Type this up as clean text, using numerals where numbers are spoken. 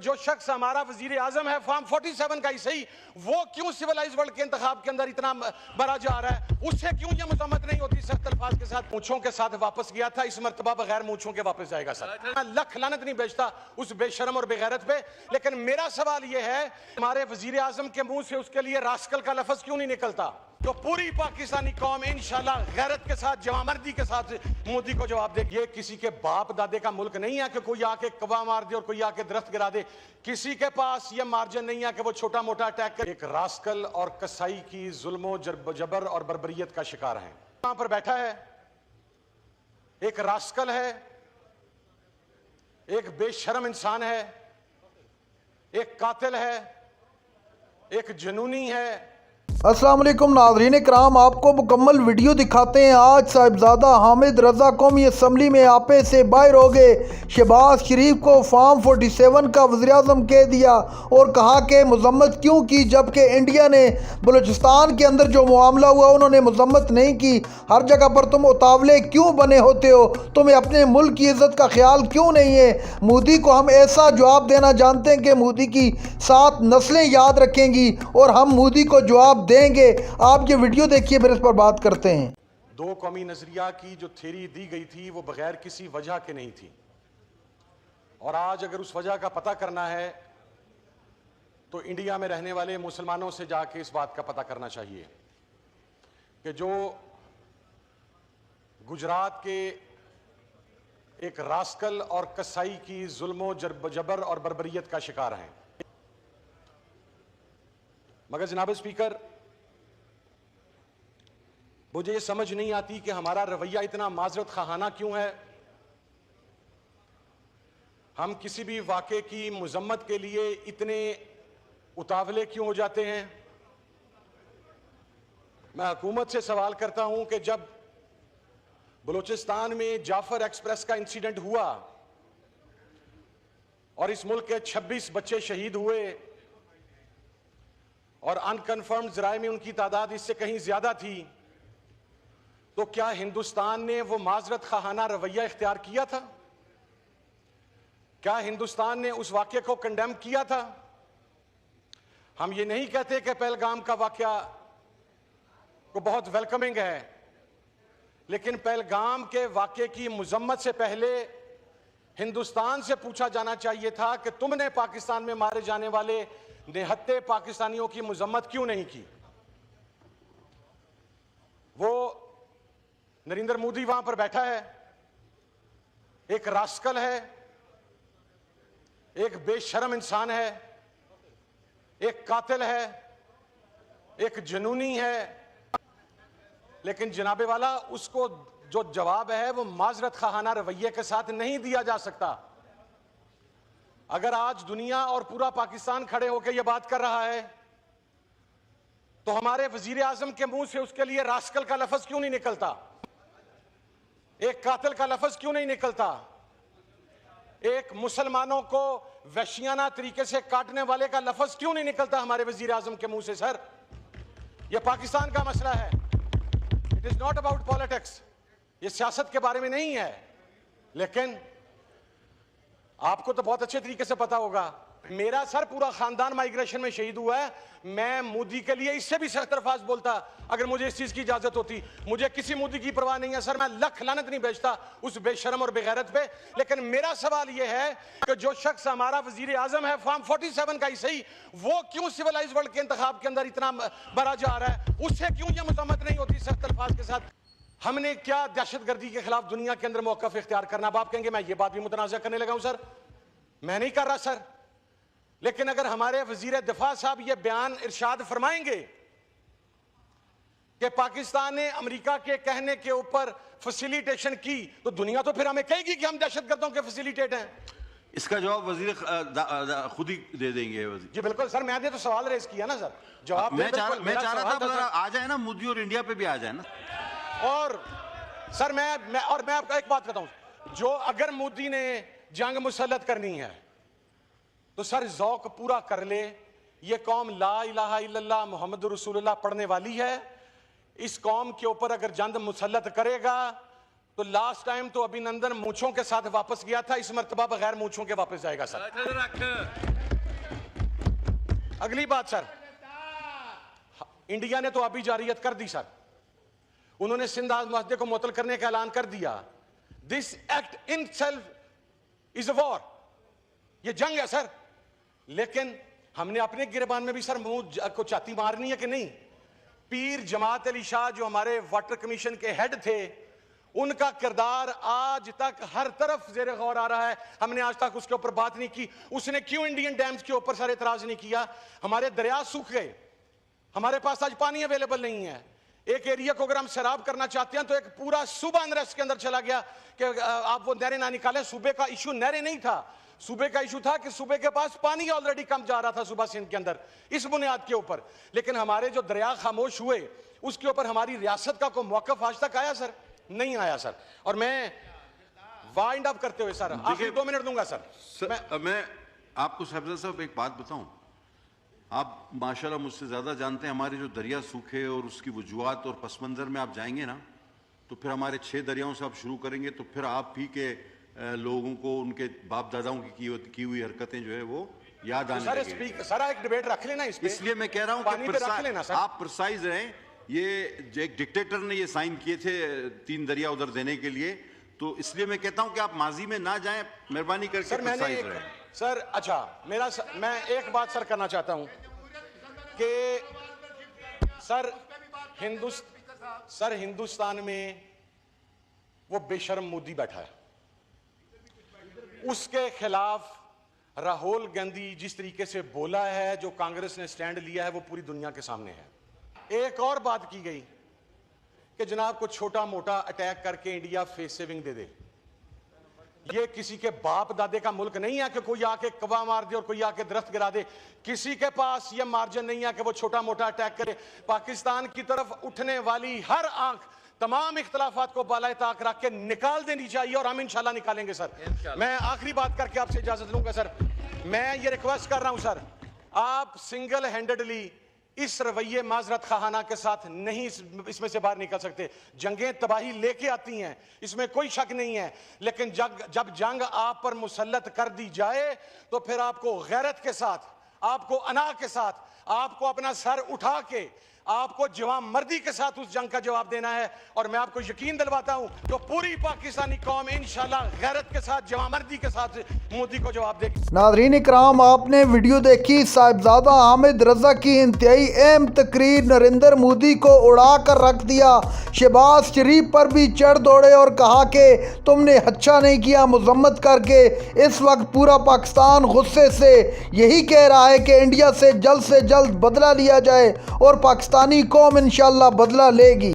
जो शख्स हमारा वजीर आजम है फॉर्म 47 का ही सही, वो क्यों सिविलाइज वर्ल्ड के इंतखाब के अंदर इतना बड़ा जा रहा है, उससे क्यों ये मजम्मत नहीं होती सख्त अल्फाज के साथ। मूंछों के साथ वापस गया था, इस मर्तबा बगैर मूंछों के वापस जाएगा सर। मैं लख लानत नहीं बेचता उस बेशरम और बेगैरत पे, लेकिन मेरा सवाल ये है हमारे वजीर आजम के मुंह से उसके लिए रास्कल का लफ्ज क्यों नहीं निकलता। तो पूरी पाकिस्तानी कौम इंशाल्लाह गैरत के साथ, जवामर्दी के साथ मोदी को जवाब दे। ये किसी के बाप दादे का मुल्क नहीं है कि कोई आके कवा मार दे और कोई आके दरख्त गिरा दे। किसी के पास ये मार्जिन नहीं है कि वो छोटा मोटा अटैक करे। एक रास्कल और कसाई की जुल्मो जबर और बर्बरियत का शिकार है। वहां पर बैठा है, एक रास्कल है, एक बेशरम इंसान है, एक कातिल है, एक जुनूनी है। अस्सलाम वालेकुम नाज़रीन कराम, आपको मुकम्मल वीडियो दिखाते हैं। आज साहिबजादा हामिद रज़ा कौमी असम्बली में आपे से बाहर हो गए। शहबाज शरीफ को फॉर्म 47 का वज़ीर-ए-आज़म कह दिया और कहा कि मजम्मत क्यों की, जबकि इंडिया ने बलूचिस्तान के अंदर जो मामला हुआ उन्होंने मजम्मत नहीं की। हर जगह पर तुम उतावले क्यों बने होते हो, तुम्हें अपने मुल्क की इज़्ज़त का ख्याल क्यों नहीं है। मोदी को हम ऐसा जवाब देना जानते हैं कि मोदी की 7 नस्लें याद रखेंगी और हम मोदी को जवाब देंगे। आप ये वीडियो देखिए, फिर इस पर बात करते हैं। दो कौमी नजरिया की जो थ्योरी दी गई थी वो बगैर किसी वजह के नहीं थी, और आज अगर उस वजह का पता करना है तो इंडिया में रहने वाले मुसलमानों से जाके इस बात का पता करना चाहिए कि जो गुजरात के एक रास्कल और कसाई की जुल्मो जबर और बर्बरियत का शिकार हैं। मगर जनाब स्पीकर, मुझे ये समझ नहीं आती कि हमारा रवैया इतना माजरत खाना क्यों है। हम किसी भी वाक़े की मजम्मत के लिए इतने उतावले क्यों हो जाते हैं। मैं हुकूमत से सवाल करता हूं कि जब बलूचिस्तान में जाफर एक्सप्रेस का इंसिडेंट हुआ और इस मुल्क के 26 बच्चे शहीद हुए और अनकन्फर्म्ड ज़राए में उनकी तादाद इससे कहीं ज्यादा थी, तो क्या हिंदुस्तान ने वो माजरत खाना रवैया इख्तियार किया था? क्या हिंदुस्तान ने उस वाक़े को कंडेम किया था? हम ये नहीं कहते कि पहलगाम का वाक़या को बहुत वेलकमिंग है, लेकिन पहलगाम के वाक़े की मजम्मत से पहले हिंदुस्तान से पूछा जाना चाहिए था कि तुमने पाकिस्तान में मारे जाने वाले निहत्ते पाकिस्तानियों की मजम्मत क्यों नहीं की। वो नरेंद्र मोदी वहां पर बैठा है, एक रास्कल है, एक बेशरम इंसान है, एक कातिल है, एक जुनूनी है, लेकिन जनाबे वाला उसको जो जवाब है वो माजरत खाना रवैये के साथ नहीं दिया जा सकता। अगर आज दुनिया और पूरा पाकिस्तान खड़े होकर यह बात कर रहा है तो हमारे वजीर आजम के मुंह से उसके लिए रास्कल का लफ्ज क्यों नहीं निकलता, एक कातिल का लफ्ज क्यों नहीं निकलता, एक मुसलमानों को वहशियाना तरीके से काटने वाले का लफ्ज क्यों नहीं निकलता हमारे वजीर आजम के मुंह से। सर, यह पाकिस्तान का मसला है, it is not about politics, ये सियासत के बारे में नहीं है। लेकिन आपको तो बहुत अच्छे तरीके से पता होगा, मेरा सर पूरा खानदान माइग्रेशन में शहीद हुआ है। मैं मोदी के लिए इससे भी सख्त अल्फाज बोलता अगर मुझे इस चीज की इजाजत होती। मुझे किसी मोदी की परवाह नहीं है सर, मैं लख लानत नहीं बेचता उस बेशरम और बेगैरत पे। लेकिन मेरा सवाल यह है कि जो शख्स हमारा वजीर आजम है फॉर्म 47 का ही सही, वो क्यों सिविलाइज वर्ल्ड के इंतखाब के अंदर इतना बड़ा जा रहा है, उससे क्यों यह मजम्मत नहीं होती सख्त अल्फाज के साथ। हमने क्या दहशतगर्दी के खिलाफ दुनिया के अंदर मौक़िफ़ इख्तियार करना। अब आप कहेंगे मैं ये बात भी मुतनाज़ा करने लगा हूं। सर, मैं नहीं कर रहा सर, लेकिन अगर हमारे वजीर दिफा साहब ये बयान इरशाद फरमाएंगे कि पाकिस्तान ने अमेरिका के कहने के ऊपर फैसिलिटेशन की, तो दुनिया तो फिर हमें कहेगी कि हम दहशतगर्दों के फैसिलिटेट हैं। इसका जवाब वजीर खुद ही दे देंगे। जी बिल्कुल सर, मैंने तो सवाल रेज किया ना सर, जवाब मैं चाह रहा था आ जाए ना, मोदी और इंडिया पे भी आ जाए ना। और सर मैं आपको एक बात बताऊं, जो अगर मोदी ने जंग मुसल्लत करनी है तो सर जौक पूरा कर ले। ये कौम ला इलाहा इल्लल्लाह मोहम्मद रसूलुल्लाह पढ़ने वाली है। इस कौम के ऊपर अगर जंग मुसल्लत करेगा तो लास्ट टाइम तो अभिनंदन मूंछों के साथ वापस गया था, इस मर्तबा बगैर मूंछों के वापस जाएगा सर। अगली बात सर, इंडिया ने तो अभी जारियत कर दी सर, उन्होंने सिंध मुआहदे को मुअत्तल करने का ऐलान कर दिया। This act in self is a war, ये जंग है सर। लेकिन हमने अपने गिरबान में भी सर मुंह को छाती मारनी है कि नहीं? पीर जमात अली शाह जो हमारे वाटर कमीशन के हेड थे, उनका किरदार आज तक हर तरफ ज़ेरे गौर आ रहा है। हमने आज तक उसके ऊपर बात नहीं की। उसने क्यों इंडियन डैम्स के ऊपर सर एतराज नहीं किया? हमारे दरिया सूख गए, हमारे पास आज पानी अवेलेबल नहीं है। एक एरिया को अगर हम सैराब करना चाहते हैं तो एक पूरा सूबा अनरेस्ट के अंदर चला गया कि आप वो नहरें ना निकालें। सूबे का इशू नहरें नहीं था, सूबे का इशू था कि सूबे के पास पानी ऑलरेडी कम जा रहा था सूबा सिंध के अंदर, इस बुनियाद के ऊपर। लेकिन हमारे जो दरिया खामोश हुए उसके ऊपर हमारी रियासत का कोई मौक़िफ़ आज तक आया सर? नहीं आया सर। और मैं वाइंड अप करते हुए सर आखिरी 2 मिनट दूंगा सर। मैं आपको साहब साहब एक बात बताऊं, आप माशाल्लाह मुझसे ज़्यादा जानते हैं हमारे जो दरिया सूखे और उसकी वजूहात और पस मंज़र में आप जाएंगे ना, तो फिर हमारे 6 दरियाओं से आप शुरू करेंगे तो फिर आप ही के लोगों को उनके बाप दादाओं की हुई हरकतें जो है वो याद आने लगेंगी। सर एक डिबेट रख लेना इस पे। इसलिए मैं कह रहा हूं कि आप प्रिसाइज रहें। ये एक डिक्टेटर ने ये साइन किए थे 3 दरिया उधर देने के लिए, तो इसलिए मैं कहता हूं कि आप माजी में ना जाएं, मेहरबानी करके सर। मैंने एक सर अच्छा मैं एक बात सर करना चाहता हूं कि सर हिंदुस्तान में वो बेशर्म मोदी बैठा है, उसके खिलाफ राहुल गांधी जिस तरीके से बोला है, जो कांग्रेस ने स्टैंड लिया है, वो पूरी दुनिया के सामने है। एक और बात की गई कि जनाब को छोटा मोटा अटैक करके इंडिया फेस सेविंग दे दे। ये किसी के बाप दादे का मुल्क नहीं है कि कोई आके कवा मार दे और कोई आके दरख्त गिरा दे। किसी के पास ये मार्जिन नहीं है कि वो छोटा मोटा अटैक करे। पाकिस्तान की तरफ उठने वाली हर आंख तमाम इख्तलाफात को बालाए ताक रख के निकाल देनी चाहिए और हम इंशाल्लाह निकालेंगे सर। मैं आखिरी बात करके आपसे इजाजत लूंगा सर। मैं ये रिक्वेस्ट कर रहा हूं सर, आप सिंगल हैंडेडली इस रवैये माजरत खाना के साथ नहीं इसमें से बाहर निकल सकते। जंगें तबाही लेके आती हैं, इसमें कोई शक नहीं है, लेकिन जब जंग आप पर मुसल्लत कर दी जाए तो फिर आपको गैरत के साथ, आपको अना के साथ, आपको अपना सर उठा के, आपको जवान मर्दी के साथ उस जंग का जवाब देना है। और मैं आपको यकीन दिलवाता हूं तो पूरी पाकिस्तानी कौम इंशाल्लाह गैरत के साथ, जवान मर्दी के साथ मोदी को जवाब देगी। नाज़रीन इकराम, आपने वीडियो देखी साहिबजादा हामिद रजा की इंतहाई अहम तकरीर। नरेंद्र मोदी को उड़ा कर रख दिया, शहबाज शरीफ पर भी चढ़ दौड़े और कहा कि तुमने अच्छा नहीं किया मजम्मत करके। इस वक्त पूरा पाकिस्तान गुस्से से यही कह रहा है कि इंडिया से जल्द बदला लिया जाए और पाकिस्तानी कौम इंशाल्लाह बदला लेगी।